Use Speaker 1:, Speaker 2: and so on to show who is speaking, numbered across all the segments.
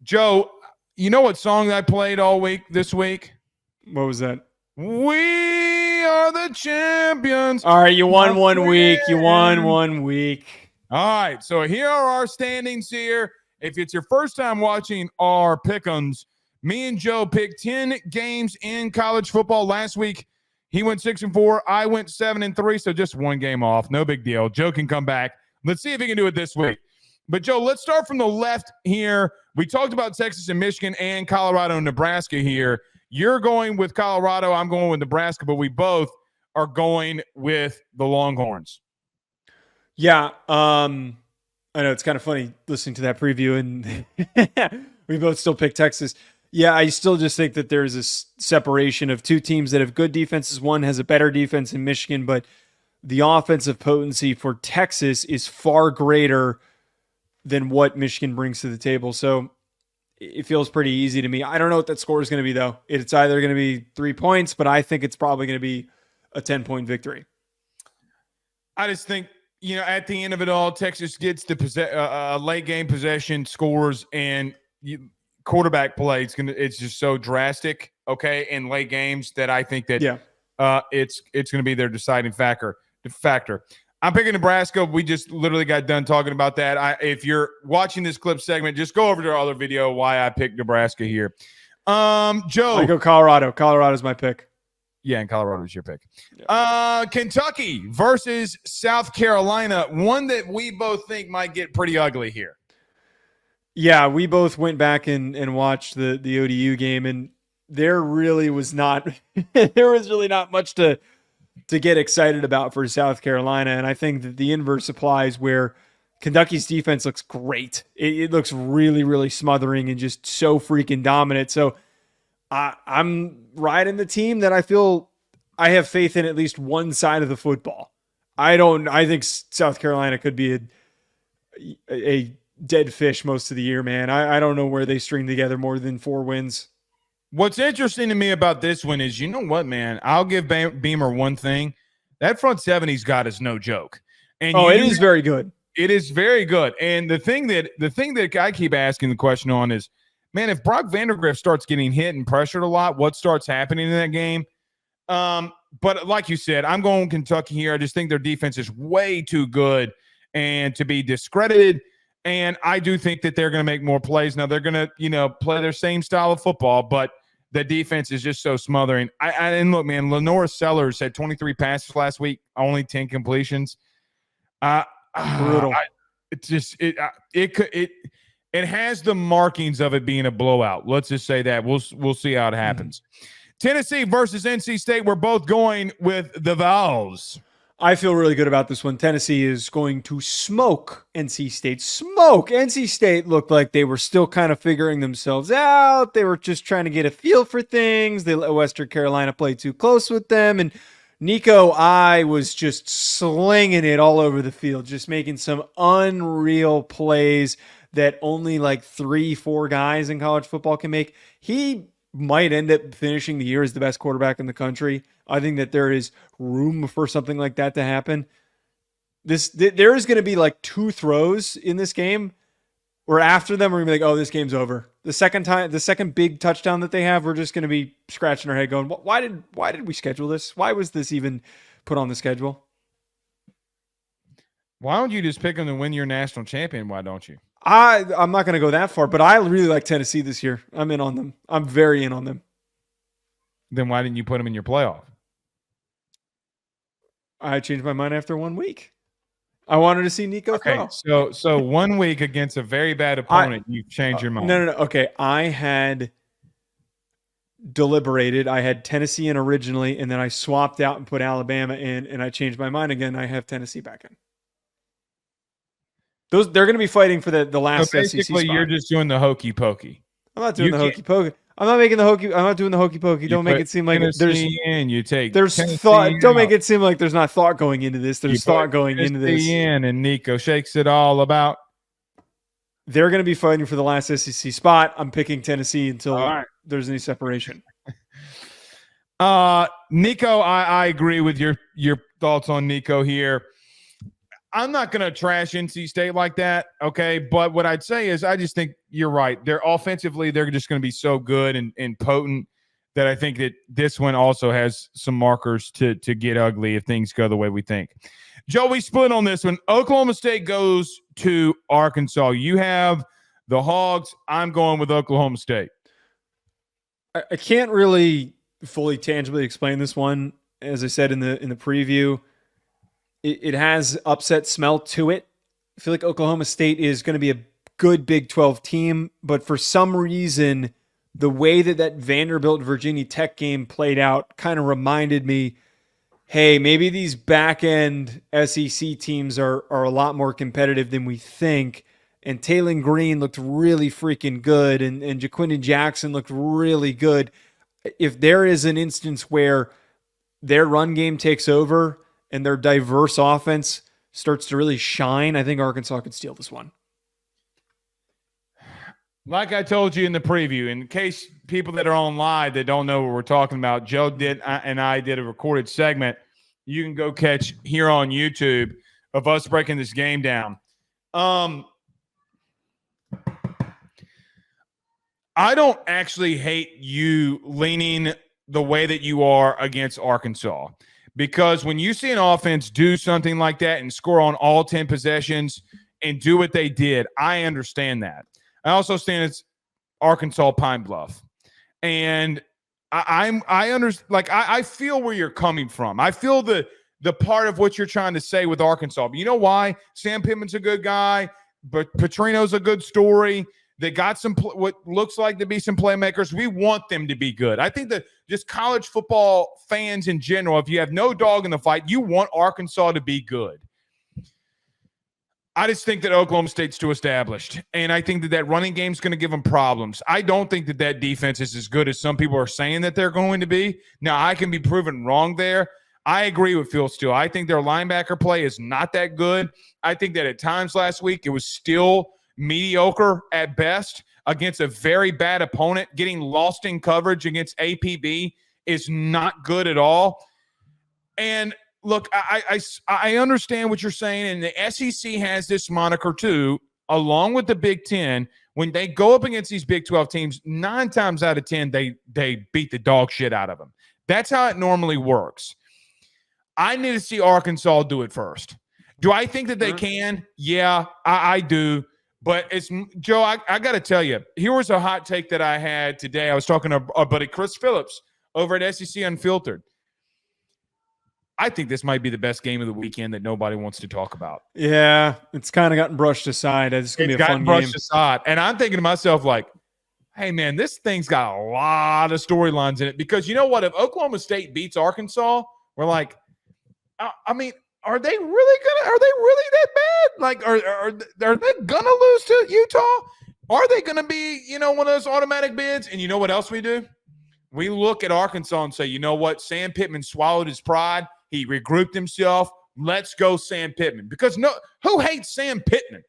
Speaker 1: Joe, you know what song I played all week this week?
Speaker 2: What was that?
Speaker 1: We are the champions.
Speaker 2: All right, you won 1 week. You won 1 week.
Speaker 1: All right, so here are our standings here. If it's your first time watching our pick'ems, me and Joe picked 10 games in college football last week. He went 6-4. I went 7-3, so just one game off. No big deal. Joe can come back. Let's see if he can do it this week. But, Joe, let's start from the left here. We talked about Texas and Michigan and Colorado and Nebraska here. You're going with Colorado. I'm going with Nebraska, but we both are going with the Longhorns.
Speaker 2: Yeah, I know it's kind of funny listening to that preview, and we both still pick Texas. Yeah, I still just think that there's a separation of two teams that have good defenses. One has a better defense in Michigan, but the offensive potency for Texas is far greater than what Michigan brings to the table. So it feels pretty easy to me. I don't know what that score is going to be, though. It's either going to be 3 points, but I think it's probably going to be a 10-point victory.
Speaker 1: I just think, at the end of it all, Texas gets the late game possession, scores, and quarterback play. It's just so drastic, okay, in late games that I think that it's going to be their deciding factor. I'm picking Nebraska. We just literally got done talking about that. If you're watching this clip segment, just go over to our other video why I picked Nebraska here. Joe,
Speaker 2: I go Colorado. Colorado's my pick.
Speaker 1: Yeah, and Colorado's your pick. Kentucky versus South Carolina, one that we both think might get pretty ugly here.
Speaker 2: Yeah, we both went back and watched the ODU game, and there really was not much to get excited about for South Carolina. And I think that the inverse applies where Kentucky's defense looks great. It looks really, really smothering and just so freaking dominant. So I'm riding the team that I feel I have faith in at least one side of the football. I think South Carolina could be a dead fish most of the year, man. I don't know where they string together more than 4 wins.
Speaker 1: What's interesting to me about this one is, you know what, man? I'll give Beamer one thing. That front seven he's got is no joke. And
Speaker 2: it is very good.
Speaker 1: It is very good. And the thing that I keep asking the question on is, man, if Brock Vandagriff starts getting hit and pressured a lot, what starts happening in that game? But like you said, I'm going Kentucky here. I just think their defense is way too good and to be discredited. And I do think that they're going to make more plays. Now, they're going to, play their same style of football, but the defense is just so smothering. And look, man, Lenora Sellers had 23 passes last week, only 10 completions.
Speaker 2: Brutal.
Speaker 1: It has the markings of it being a blowout. Let's just say that. We'll see how it happens. Tennessee versus NC State. We're both going with the Vols.
Speaker 2: I feel really good about this one. Tennessee is going to smoke NC State. NC State looked like they were still kind of figuring themselves out. They were just trying to get a feel for things. They let Western Carolina play too close with them. And Nico I was just slinging it all over the field, just making some unreal plays that only like 3-4 guys in college football can make. He might end up finishing the year as the best quarterback in the country. I think that there is room for something like that to happen. There is going to be like 2 throws in this game where after them we're going to be like, oh, this game's over. The second big touchdown that they have, we're just going to be scratching our head going, why did we schedule this? Why was this even put on the schedule?
Speaker 1: Why don't you just pick them to win your national champion? Why don't you?
Speaker 2: I'm not going to go that far, but I really like Tennessee this year. I'm in on them. I'm very in on them.
Speaker 1: Then why didn't you put them in your playoff?
Speaker 2: I changed my mind after 1 week. I wanted to see Nico throw.
Speaker 1: So 1 week against a very bad opponent, you've changed your mind.
Speaker 2: No. Okay, I had deliberated. I had Tennessee in originally, and then I swapped out and put Alabama in, and I changed my mind again. I have Tennessee back in. They're going to be fighting for the last SEC spot.
Speaker 1: Basically, you're just doing the hokey pokey.
Speaker 2: I'm not doing the hokey pokey. I'm not doing the hokey pokey. Don't make it seem like there's thought. Don't make it seem like there's not thought going into this. There's thought going into this.
Speaker 1: And Nico shakes it all about.
Speaker 2: They're going to be fighting for the last SEC spot. I'm picking Tennessee until there's any separation.
Speaker 1: Nico, I agree with your thoughts on Nico here. I'm not going to trash NC State like that, okay? But what I'd say is I just think you're right. They're offensively, they're just going to be so good and potent that I think that this one also has some markers to get ugly if things go the way we think. Joe, we split on this one. Oklahoma State goes to Arkansas. You have the Hogs. I'm going with Oklahoma State.
Speaker 2: I can't really fully tangibly explain this one. As I said in the preview, it has upset smell to it. I feel like Oklahoma State is going to be a good Big 12 team, but for some reason, the way that Vanderbilt Virginia Tech game played out kind of reminded me, hey, maybe these back end SEC teams are a lot more competitive than we think. And Taylon Green looked really freaking good, and Jaquindon Jackson looked really good. If there is an instance where their run game takes over and their diverse offense starts to really shine, I think Arkansas could steal this one.
Speaker 1: Like I told you in the preview, in case people that are on live that don't know what we're talking about, Joe and I did a recorded segment. You can go catch here on YouTube of us breaking this game down. I don't actually hate you leaning the way that you are against Arkansas, because when you see an offense do something like that and score on all 10 possessions and do what they did, I understand that. I also stand as Arkansas Pine Bluff. And I feel where you're coming from. I feel the part of what you're trying to say with Arkansas. But you know why? Sam Pittman's a good guy, but Petrino's a good story. They got some what looks like to be some playmakers. We want them to be good. I think that just college football fans in general, if you have no dog in the fight, you want Arkansas to be good. I just think that Oklahoma State's too established, and I think that running game is going to give them problems. I don't think that defense is as good as some people are saying that they're going to be. Now, I can be proven wrong there. I agree with Phil Steele. I think their linebacker play is not that good. I think that at times last week it was still mediocre at best against a very bad opponent. Getting lost in coverage against APB is not good at all. And look, I understand what you're saying, and the SEC has this moniker too, along with the Big Ten. When they go up against these Big 12 teams, 9 times out of 10, they beat the dog shit out of them. That's how it normally works. I need to see Arkansas do it first. Do I think that they can? Yeah, I do. But it's Joe, I got to tell you, here was a hot take that I had today. I was talking to our buddy Chris Phillips over at SEC Unfiltered. I think this might be the best game of the weekend that nobody wants to talk about.
Speaker 2: Yeah, it's kind of gotten brushed aside. It's going to be a fun game.
Speaker 1: Aside. And I'm thinking to myself, like, hey, man, this thing's got a lot of storylines in it. Because you know what? If Oklahoma State beats Arkansas, we're like, I mean, are they really that bad? Like, are they gonna lose to Utah? Are they gonna be, one of those automatic bids? And you know what else we do? We look at Arkansas and say, you know what? Sam Pittman swallowed his pride. He regrouped himself. Let's go, Sam Pittman. Because who hates Sam Pittman?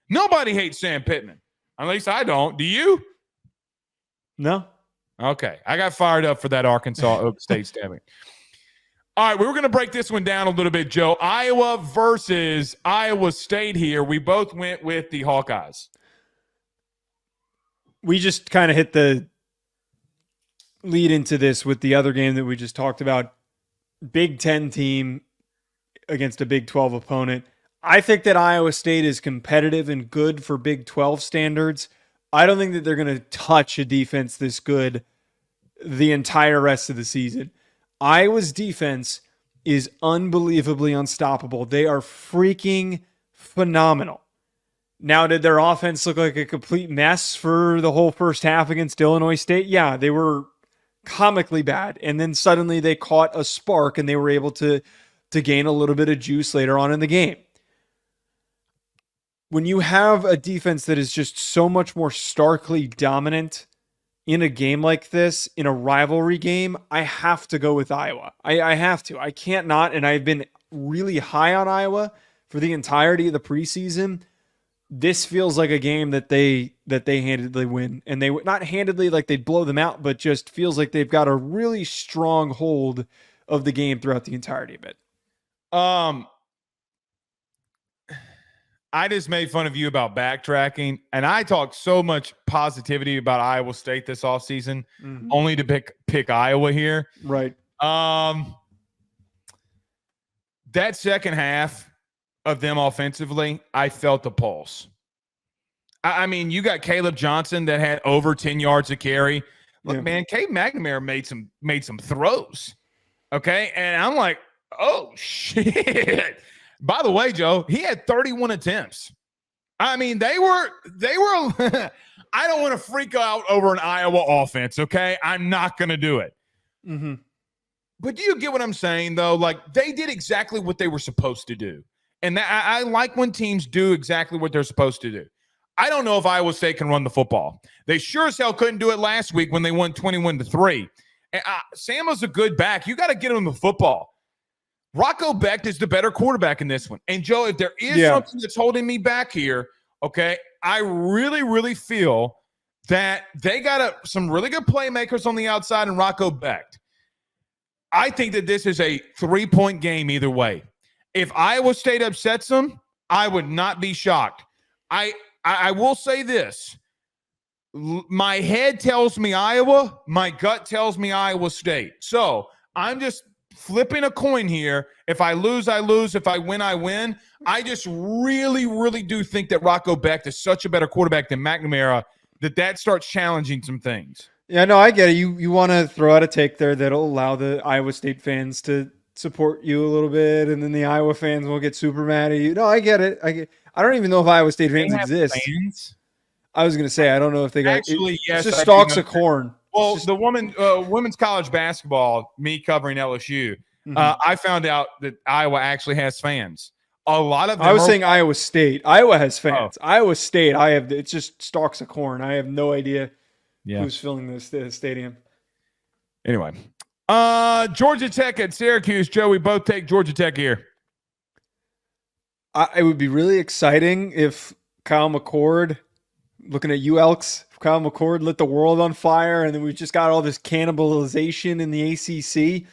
Speaker 1: Nobody hates Sam Pittman. At least I don't. Do you?
Speaker 2: No.
Speaker 1: Okay. I got fired up for that Arkansas Oak State stabbing. All right, we were going to break this one down a little bit, Joe. Iowa versus Iowa State here. We both went with the Hawkeyes.
Speaker 2: We just kind of hit the lead into this with the other game that we just talked about. Big 10 team against a Big 12 opponent. I think that Iowa State is competitive and good for Big 12 standards. I don't think that they're going to touch a defense this good the entire rest of the season. Iowa's defense is unbelievably unstoppable. They are freaking phenomenal. Now, did their offense look like a complete mess for the whole first half against Illinois State? Yeah, they were comically bad. And then suddenly they caught a spark and they were able to gain a little bit of juice later on in the game. When you have a defense that is just so much more starkly dominant in a game like this, in a rivalry game, I have to go with Iowa. I have to. I can't not, and I've been really high on Iowa for the entirety of the preseason. This feels like a game that they handedly win. And they not handedly like they'd blow them out, but just feels like they've got a really strong hold of the game throughout the entirety of it.
Speaker 1: I just made fun of you about backtracking, and I talked so much positivity about Iowa State this offseason, only to pick Iowa here.
Speaker 2: Right.
Speaker 1: That second half of them offensively, I felt the pulse. I mean, you got Caleb Johnson that had over 10 yards of carry. Look, man, Cade McNamara made some throws. Okay, and I'm like, oh shit. By the way, Joe, he had 31 attempts. I mean, they were I don't want to freak out over an Iowa offense, okay? I'm not going to do it.
Speaker 2: Mm-hmm.
Speaker 1: But do you get what I'm saying, though? Like, they did exactly what they were supposed to do. And I like when teams do exactly what they're supposed to do. I don't know if Iowa State can run the football. They sure as hell couldn't do it last week when they won 21-3. And Samuel's a good back. You got to get him the football. Rocco Becht is the better quarterback in this one. And, Joe, if there is something that's holding me back here, okay, I really, really feel that they got some really good playmakers on the outside in Rocco Becht. I think that this is a 3-point game either way. If Iowa State upsets them, I would not be shocked. I will say this. My head tells me Iowa. My gut tells me Iowa State. So I'm just flipping a coin here. If I lose, I lose. If I win, I win. I just really, really do think that Rocco Becht is such a better quarterback than McNamara that starts challenging some things.
Speaker 2: Yeah, no, I get it. You want to throw out a take there that'll allow the Iowa State fans to support you a little bit, and then the Iowa fans will get super mad at you. No, I get it. I don't even know if Iowa State fans exist.
Speaker 1: Fans?
Speaker 2: I was going to say, I don't know if they got
Speaker 1: Actually, yes,
Speaker 2: it's just stalks of corn.
Speaker 1: Well, the women's college basketball, me covering LSU, I found out that Iowa actually has fans. A lot of them.
Speaker 2: I was saying Iowa State. Iowa has fans. Oh. Iowa State, it's just stalks of corn. I have no idea who's filling this stadium.
Speaker 1: Anyway, Georgia Tech at Syracuse. Joe, we both take Georgia Tech here.
Speaker 2: It would be really exciting if Kyle McCord, looking at you, Elks, if Kyle McCord lit the world on fire, and then we've just got all this cannibalization in the ACC.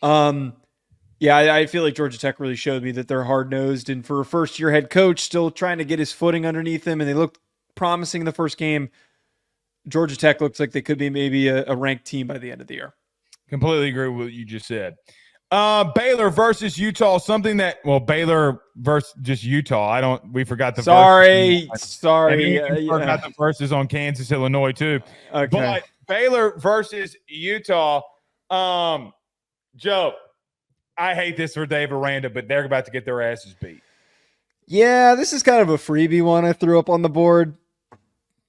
Speaker 2: I feel like Georgia Tech really showed me that they're hard-nosed, and for a first-year head coach still trying to get his footing underneath him, and they looked promising in the first game. Georgia Tech looks like they could be maybe a ranked team by the end of the year.
Speaker 1: Completely agree with what you just said. Baylor versus Utah, Baylor versus just Utah. We forgot the
Speaker 2: Sorry.
Speaker 1: Forgot the verses on Kansas, Illinois too.
Speaker 2: Okay.
Speaker 1: But Baylor versus Utah. Joe, I hate this for Dave Aranda, but they're about to get their asses beat.
Speaker 2: Yeah, this is kind of a freebie one I threw up on the board.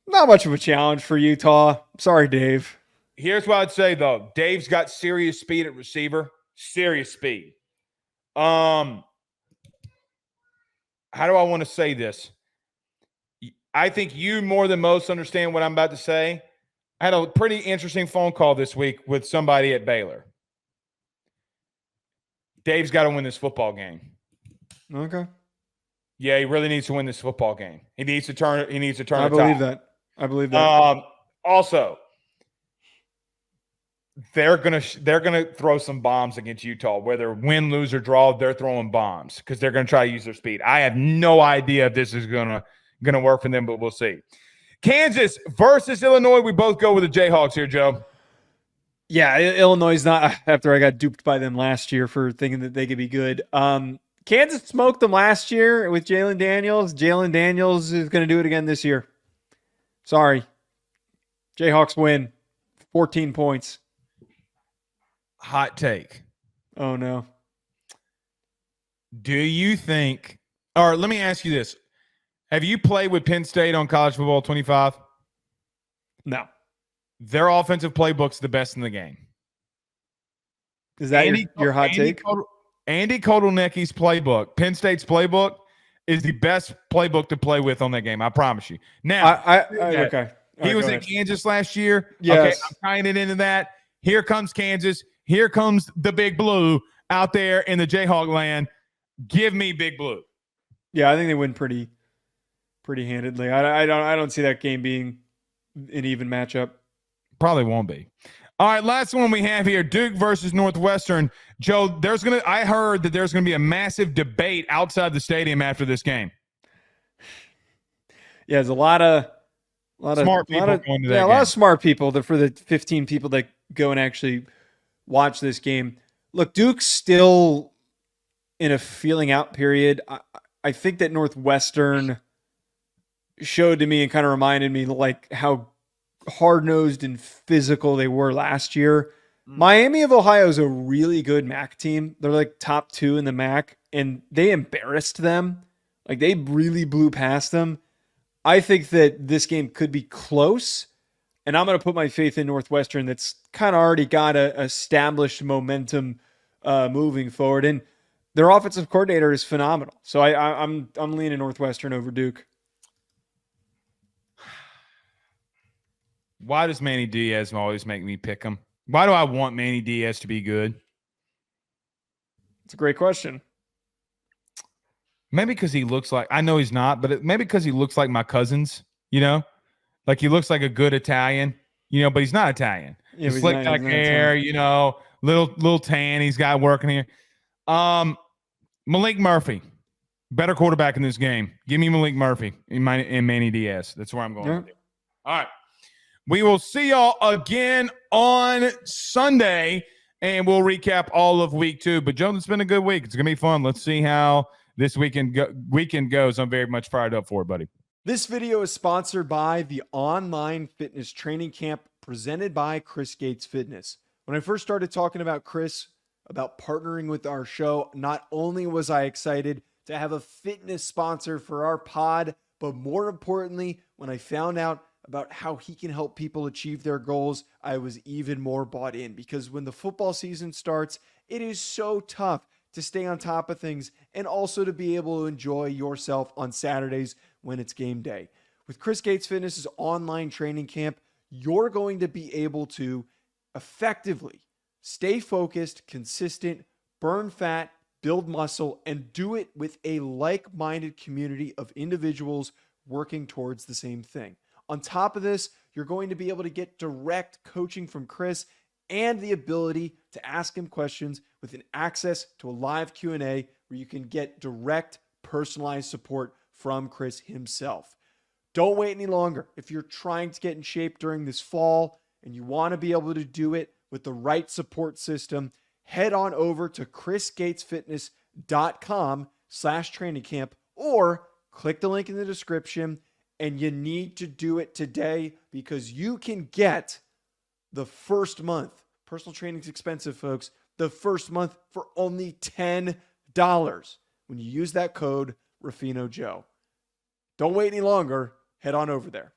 Speaker 2: Not much of a challenge for Utah. Sorry, Dave.
Speaker 1: Here's what I'd say, though. Dave's got serious speed at receiver. Serious speed. How do I want to say this? I think you more than most understand what I'm about to say. I had a pretty interesting phone call this week with somebody at Baylor. Dave's got to win this football game.
Speaker 2: Okay.
Speaker 1: Yeah, he really needs to win this football game. He needs to turn.
Speaker 2: I believe that.
Speaker 1: Also, they're gonna throw some bombs against Utah. Whether win, lose, or draw, they're throwing bombs because they're gonna try to use their speed. I have no idea if this is gonna work for them, but we'll see. Kansas versus Illinois. We both go with the Jayhawks here, Joe.
Speaker 2: Yeah, Illinois is not after I got duped by them last year for thinking that they could be good. Kansas smoked them last year with Jalen Daniels. Jalen Daniels is going to do it again this year. Sorry. Jayhawks win. 14 points.
Speaker 1: Hot take.
Speaker 2: Oh, no.
Speaker 1: Do you think – or let me ask you this. Have you played with Penn State on College Football 25?
Speaker 2: No.
Speaker 1: Their offensive playbook's the best in the game.
Speaker 2: Is that your hot take?
Speaker 1: Andy Kotelnicki's playbook, Penn State's playbook, is the best playbook to play with on that game. I promise you. Now,
Speaker 2: okay.
Speaker 1: He was in Kansas last year.
Speaker 2: Yes.
Speaker 1: Okay, I'm tying it into that. Here comes Kansas. Here comes the Big Blue out there in the Jayhawk land. Give me Big Blue.
Speaker 2: Yeah, I think they win pretty handedly. I don't see that game being an even matchup.
Speaker 1: Probably won't be. All right, last one we have here, Duke versus Northwestern. Joe, I heard that there's gonna be a massive debate outside the stadium after this game.
Speaker 2: Yeah, there's a lot of
Speaker 1: Smart people going to that
Speaker 2: a lot
Speaker 1: game.
Speaker 2: of smart people that for the 15 people that go and actually watch this game. Look, Duke's still in a feeling out period. I think that Northwestern showed to me and kind of reminded me like how hard nosed and physical they were last year. Miami of Ohio is a really good MAC team. They're like top 2 in the MAC, and they embarrassed them. Like they really blew past them. I think that this game could be close, and I'm going to put my faith in Northwestern. That's kind of already got a established momentum moving forward, and their offensive coordinator is phenomenal. So I'm leaning Northwestern over Duke.
Speaker 1: Why does Manny Diaz always make me pick him? Why do I want Manny Diaz to be good?
Speaker 2: It's a great question.
Speaker 1: Maybe because he looks like, I know he's not, but maybe because he looks like my cousins, you know? Like he looks like a good Italian, you know, but he's not Italian.
Speaker 2: Yeah,
Speaker 1: He's slick back hair, you know, little tan he's got working here. Malik Murphy, better quarterback in this game. Give me Malik Murphy and Manny Diaz. That's where I'm going with it. All right. We will see y'all again on Sunday, and we'll recap all of week 2. But, Jones, it's been a good week. It's going to be fun. Let's see how this weekend goes. I'm very much fired up for it, buddy.
Speaker 2: This video is sponsored by the online fitness training camp presented by Chris Gates Fitness. When I first started talking about Chris, about partnering with our show, not only was I excited to have a fitness sponsor for our pod, but more importantly, when I found out about how he can help people achieve their goals, I was even more bought in, because when the football season starts, it is so tough to stay on top of things and also to be able to enjoy yourself on Saturdays when it's game day. With Chris Gates Fitness's online training camp, you're going to be able to effectively stay focused, consistent, burn fat, build muscle, and do it with a like-minded community of individuals working towards the same thing. On top of this, you're going to be able to get direct coaching from Chris and the ability to ask him questions with an access to a live Q&A where you can get direct personalized support from Chris himself. Don't wait any longer. If you're trying to get in shape during this fall and you want to be able to do it with the right support system, head on over to chrisgatesfitness.com/training camp or click the link in the description. And you need to do it today because you can get the first month. Personal training is expensive, folks. The first month for only $10 when you use that code RuffinoJoe. Don't wait any longer. Head on over there.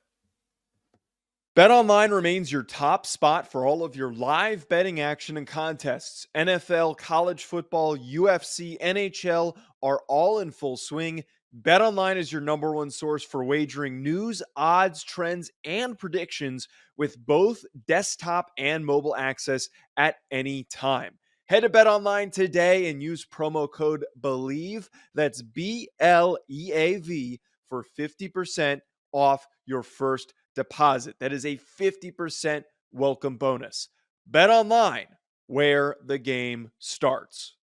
Speaker 2: BetOnline remains your top spot for all of your live betting action and contests. NFL, college football, UFC, NHL are all in full swing. BetOnline is your number one source for wagering news, odds, trends, and predictions with both desktop and mobile access at any time. Head to BetOnline today and use promo code BELIEVE, that's BLEAV, for 50% off your first deposit. That is a 50% welcome bonus. BetOnline, where the game starts.